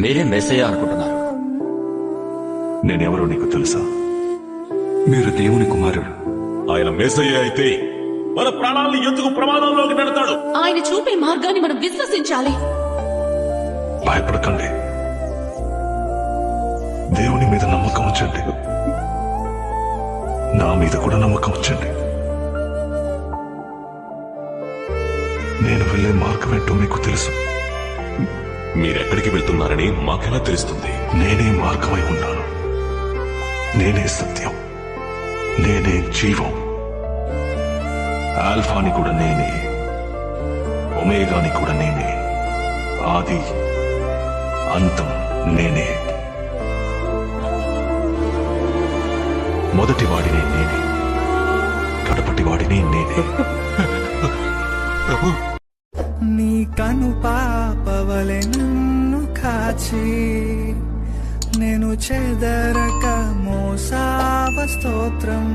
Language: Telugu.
మీరే మెస్సయ్య అనుకుంటున్నారు. నేనెవరో నీకు తెలుసా? మీరు దేవుని కుమారుడు. ఆయన మెస్సయ్య అయితే మన ప్రాణాలను ఎందుకు ప్రమాదంలోకి నెడతాడు? ఆయన చూపే మార్గాన్ని మనం విశ్వసించాలి. భయపడకండి, దేవుని మీద నమ్మకం ఉంచండి, నా మీద కూడా నమ్మకం ఉంచండి. నేను వెళ్లే మార్గం ఏంటో మీకు తెలుసు. మీరెక్కడికి వెళ్తున్నారని మాకెలా తెలుస్తుంది? నేనే మార్గమై ఉన్నాను, నేనే సత్యం, నేనే జీవం. ఆల్ఫాని కూడా నేనే, ఒమేగాని కూడా నేనే, ఆది అంతం నేనే. మొదటి వాడిని నేనే, కడపటి వాడిని నేనే. నీ కను పాపవలె నన్ను కాచి నేను చెదరక మోసావ స్తోత్రం.